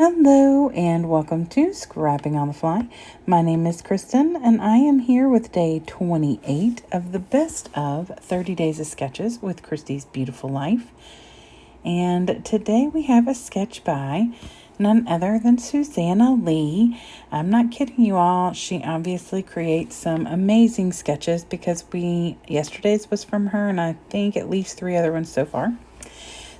Hello and welcome to Scrapping on the Fly. My name is Kristen and I am here with day 28 of the best of 30 Days of Sketches with Christy's Beautiful Life. And today we have a sketch by none other than Suzanna Lee. I'm not kidding you all. She obviously creates some amazing sketches because yesterday's was from her and I think at least 3 other ones so far.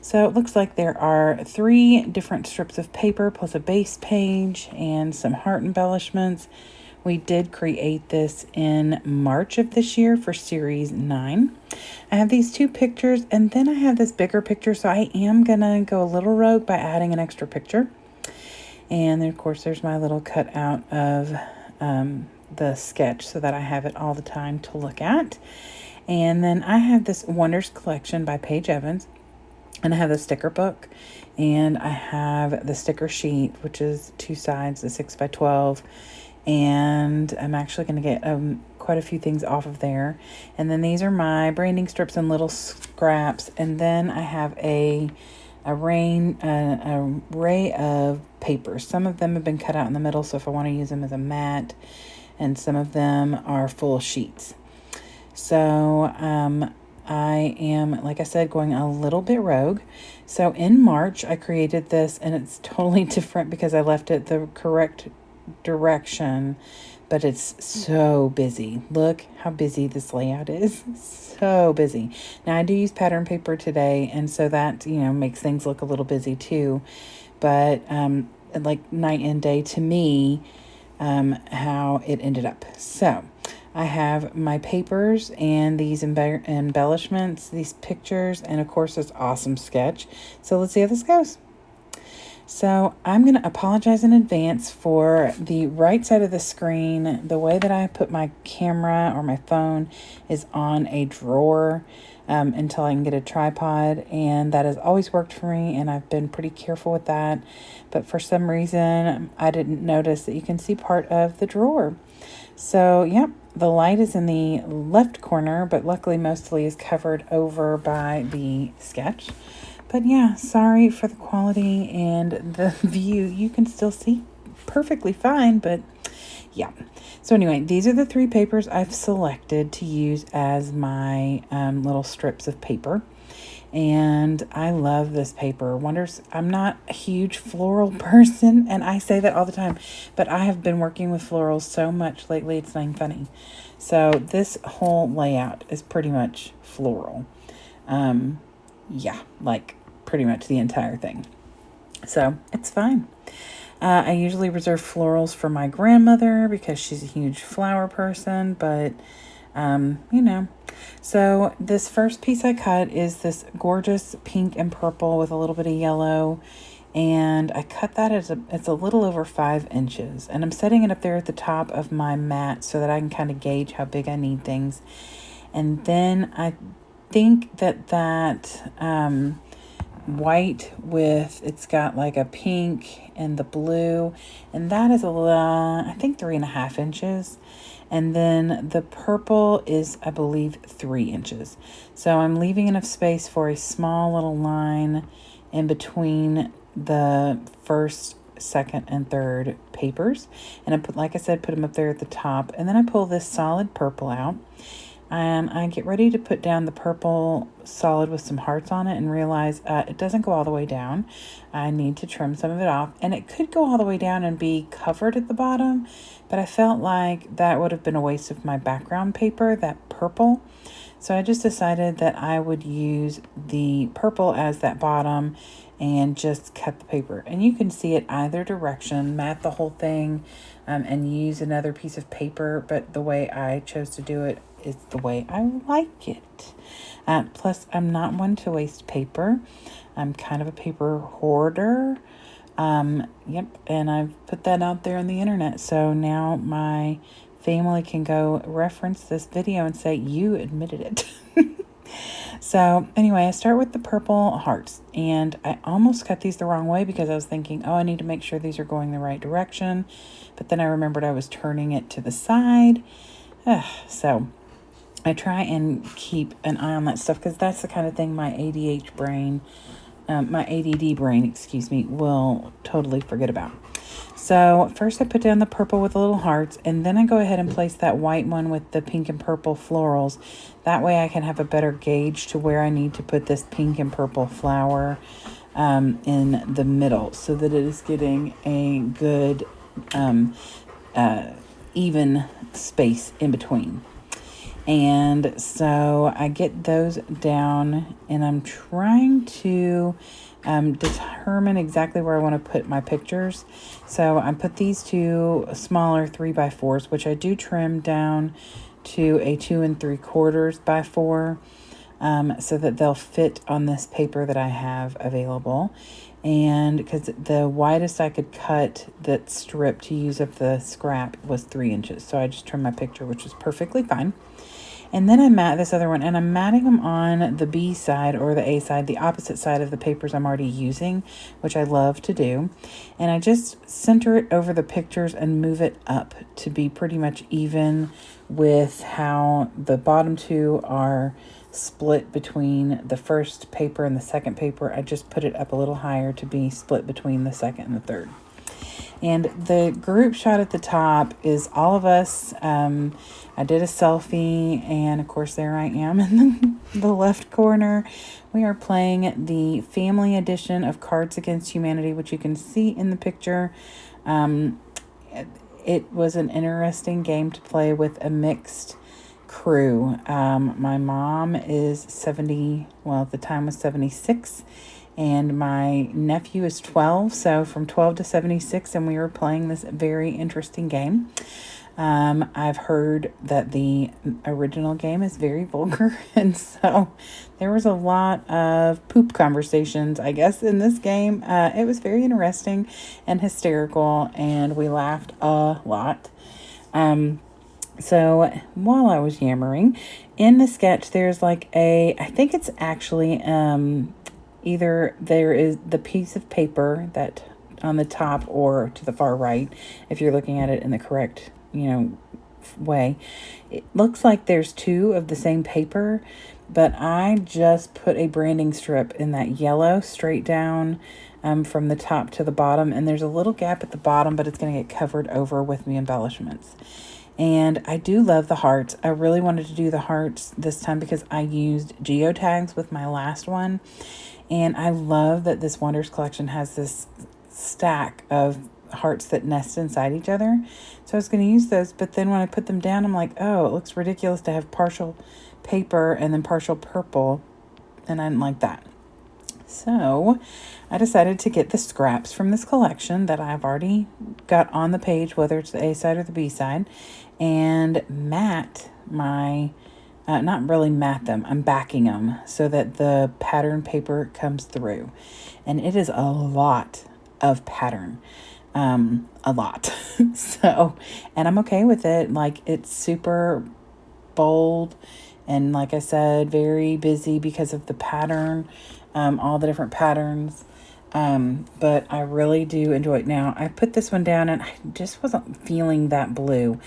So it looks like there are 3 different strips of paper plus a base page and some heart embellishments. We did create this in March of this year for series 9. I have these 2 pictures and then I have this bigger picture, so I am gonna go a little rogue by adding an extra picture. And then of course there's my little cutout of the sketch so that I have it all the time to look at. And then I have this Wonders Collection by Paige Evans. And I have the sticker book and I have the sticker sheet, which is 2 sides, the 6x12. And I'm actually going to get quite a few things off of there. And then these are my branding strips and little scraps. And then I have a array of papers. Some of them have been cut out in the middle, so if I want to use them as a mat, and some of them are full sheets. So I am, like I said, going a little bit rogue. So in March, I created this, and it's totally different because I left it the correct direction, but it's so busy. Look how busy this layout is. So busy. Now, I do use pattern paper today, and so that, makes things look a little busy too. But like night and day to me, how it ended up. So I have my papers and these embellishments, these pictures, and of course this awesome sketch. So let's see how this goes. So I'm going to apologize in advance for the right side of the screen. The way that I put my camera or my phone is on a drawer until I can get a tripod, and that has always worked for me, and I've been pretty careful with that. But for some reason, I didn't notice that you can see part of the drawer. So, yep, the light is in the left corner, but luckily mostly is covered over by the sketch. But yeah, sorry for the quality and the view. You can still see perfectly fine, but yeah. So anyway, these are the 3 papers I've selected to use as my little strips of paper. And I love this paper. I'm not a huge floral person, and I say that all the time, but I have been working with florals so much lately, it's not even funny. So this whole layout is pretty much floral. Yeah, like pretty much the entire thing. So it's fine. I usually reserve florals for my grandmother because she's a huge flower person, but So this first piece I cut is this gorgeous pink and purple with a little bit of yellow. And I cut that it's a little over 5 inches. And I'm setting it up there at the top of my mat so that I can kind of gauge how big I need things. And then I think that white it's got like a pink and the blue. And that is I think 3.5 inches. And then the purple is, I believe, 3 inches. So I'm leaving enough space for a small little line in between the first, second, and third papers. And like I said, put them up there at the top. And then I pull this solid purple out. And I get ready to put down the purple solid with some hearts on it and realize it doesn't go all the way down. I need to trim some of it off. And it could go all the way down and be covered at the bottom, but I felt like that would have been a waste of my background paper, that purple. So I just decided that I would use the purple as that bottom and just cut the paper. And you can see it either direction, mat the whole thing, and use another piece of paper. But the way I chose to do it is the way I like it. Plus, I'm not one to waste paper. I'm kind of a paper hoarder. Yep, and I've put that out there on the internet. So now my family can go reference this video and say, you admitted it. So anyway, I start with the purple hearts, and I almost cut these the wrong way because I was thinking, oh, I need to make sure these are going the right direction. But then I remembered I was turning it to the side. So I try and keep an eye on that stuff because that's the kind of thing my ADH brain my ADD brain, excuse me, will totally forget about. So first I put down the purple with the little hearts, and then I go ahead and place that white one with the pink and purple florals. That way I can have a better gauge to where I need to put this pink and purple flower in the middle, so that it is getting a good even space in between. And so I get those down, and I'm trying to determine exactly where I want to put my pictures. So I put these two smaller 3x4s, which I do trim down to a 2 3/4 by 4, so that they'll fit on this paper that I have available. And because the widest I could cut that strip to use of the scrap was 3 inches. So I just trimmed my picture, which was perfectly fine. And then I mat this other one, and I'm matting them on the B side or the A side, the opposite side of the papers I'm already using, which I love to do. And I just center it over the pictures and move it up to be pretty much even with how the bottom two are split between the first paper and the second paper. I just put it up a little higher to be split between the second and the third. And the group shot at the top is all of us. I did a selfie, and of course there I am in the left corner. We are playing the family edition of Cards Against Humanity, which you can see in the picture. It was an interesting game to play with a mixed crew. My mom is 70, well, at the time was 76, and my nephew is 12, so from 12 to 76, and we were playing this very interesting game. I've heard that the original game is very vulgar, and so there was a lot of poop conversations, I guess, in this game. It was very interesting and hysterical, and we laughed a lot. So while I was yammering, in the sketch, there's like I think it's actually, either there is the piece of paper that on the top or to the far right, if you're looking at it in the correct, way. It looks like there's two of the same paper, but I just put a branding strip in that yellow straight down from the top to the bottom, and there's a little gap at the bottom, but it's going to get covered over with the embellishments. And I do love the hearts. I really wanted to do the hearts this time because I used geotags with my last one. And I love that this Wonders collection has this stack of hearts that nest inside each other. So I was going to use those, but then when I put them down, I'm like, oh, it looks ridiculous to have partial paper and then partial purple. And I didn't like that. So I decided to get the scraps from this collection that I've already got on the page, whether it's the A side or the B side, and mat my, not really mat them, I'm backing them so that the pattern paper comes through. And it is a lot of pattern, a lot. So, and I'm okay with it. Like, it's super bold and, like I said, very busy because of the pattern, all the different patterns. But I really do enjoy it. Now, I put this one down and I just wasn't feeling that blue.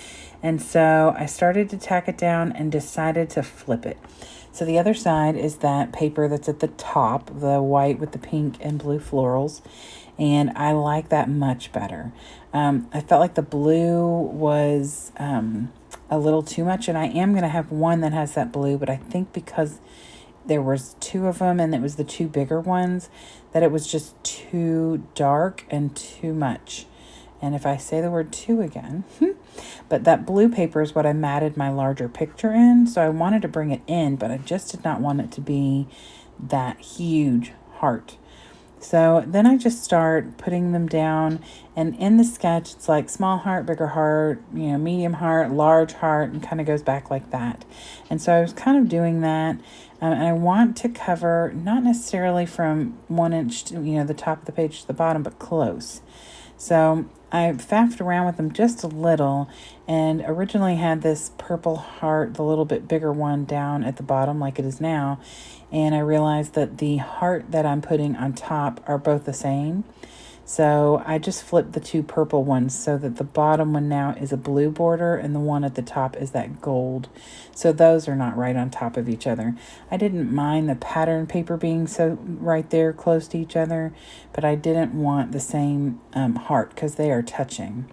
And so I started to tack it down and decided to flip it. So the other side is that paper that's at the top, the white with the pink and blue florals. And I like that much better. I felt like the blue was a little too much, and I am going to have one that has that blue, but I think because there was two of them and it was the two bigger ones, that it was just too dark and too much. And if I say the word too again, but that blue paper is what I matted my larger picture in. So I wanted to bring it in, but I just did not want it to be that huge heart. So then I just start putting them down, and in the sketch, it's like small heart, bigger heart, medium heart, large heart, and kind of goes back like that. And so I was kind of doing that. And I want to cover not necessarily from 1 inch to, the top of the page to the bottom, but close. So I faffed around with them just a little, and originally had this purple heart, the little bit bigger one, down at the bottom like it is now. And I realized that the heart that I'm putting on top are both the same. So I just flipped the two purple ones so that the bottom one now is a blue border and the one at the top is that gold. So those are not right on top of each other. I didn't mind the pattern paper being so right there close to each other, but I didn't want the same heart because they are touching.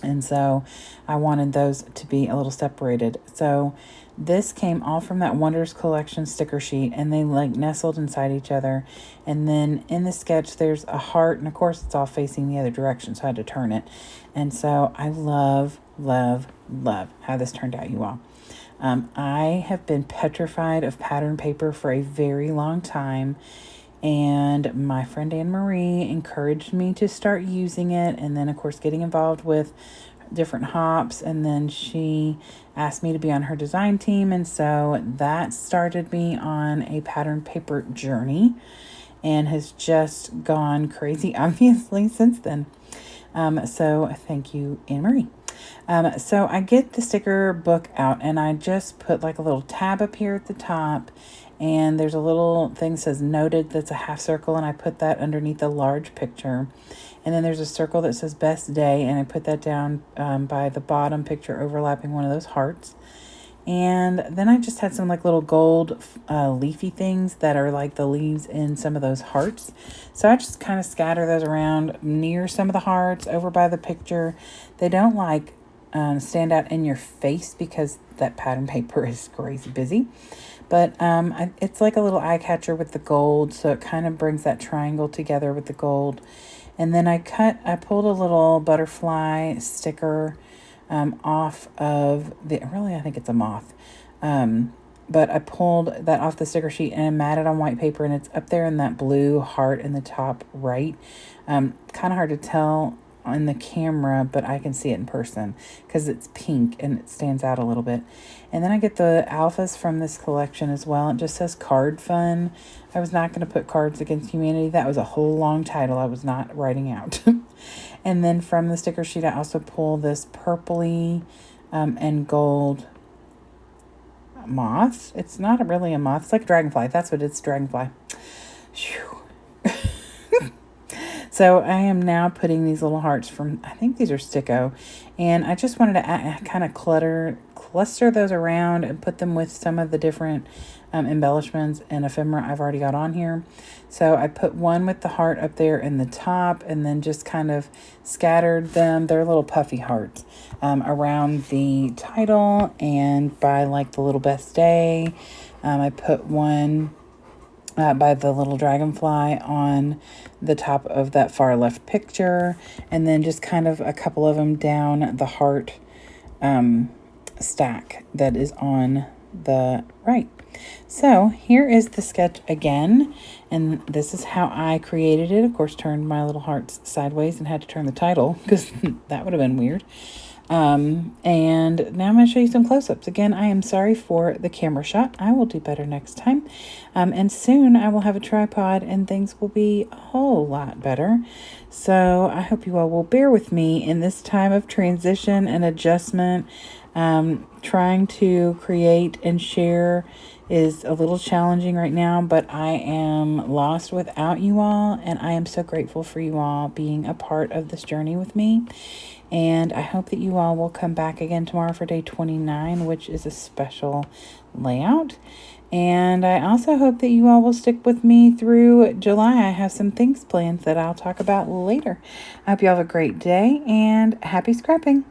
And so I wanted those to be a little separated. So this came all from that Wonders Collection sticker sheet, and they like nestled inside each other. And then in the sketch, there's a heart, and of course it's all facing the other direction, so I had to turn it. And so I love, love, love how this turned out, you all. I have been petrified of pattern paper for a very long time. And my friend Anne Marie encouraged me to start using it, and then of course getting involved with different hops, and then she asked me to be on her design team, and so that started me on a pattern paper journey and has just gone crazy obviously since then. So thank you, Anne Marie. So I get the sticker book out, and I just put like a little tab up here at the top, and there's a little thing that says noted that's a half circle, and I put that underneath the large picture. And then there's a circle that says best day, and I put that down by the bottom picture overlapping one of those hearts. And then I just had some like little gold leafy things that are like the leaves in some of those hearts. So I just kind of scatter those around near some of the hearts over by the picture. They don't like stand out in your face because that pattern paper is crazy busy. But it's like a little eye catcher with the gold, so it kind of brings that triangle together with the gold. And then I pulled a little butterfly sticker off of I think it's a moth. But I pulled that off the sticker sheet and I matted on white paper, and it's up there in that blue heart in the top right. Kind of hard to tell on the camera, but I can see it in person because it's pink and it stands out a little bit. And then I get the alphas from this collection as well. It just says Card Fun. I was not going to put Cards Against Humanity. That was a whole long title I was not writing out. And then from the sticker sheet, I also pull this purpley and gold moth. It's not really a moth. It's like a dragonfly. That's what it's, dragonfly. Whew. So I am now putting these little hearts from, I think these are Sticko, and I just wanted to kind of cluster those around and put them with some of the different embellishments and ephemera I've already got on here. So I put one with the heart up there in the top, and then just kind of scattered them. They're little puffy hearts around the title and by like the little best day. I put one by the little dragonfly on the top of that far left picture, and then just kind of a couple of them down the heart stack that is on the right. So here is the sketch again, and this is how I created it. Of course, turned my little hearts sideways and had to turn the title because that would have been weird. And now I'm going to show you some close-ups. Again, I am sorry for the camera shot. I will do better next time. And soon I will have a tripod and things will be a whole lot better. So I hope you all will bear with me in this time of transition and adjustment. Trying to create and share is a little challenging right now, but I am lost without you all, and I am so grateful for you all being a part of this journey with me. And I hope that you all will come back again tomorrow for day 29, which is a special layout. And I also hope that you all will stick with me through July. I have some things planned that I'll talk about later. I hope you all have a great day and happy scrapping.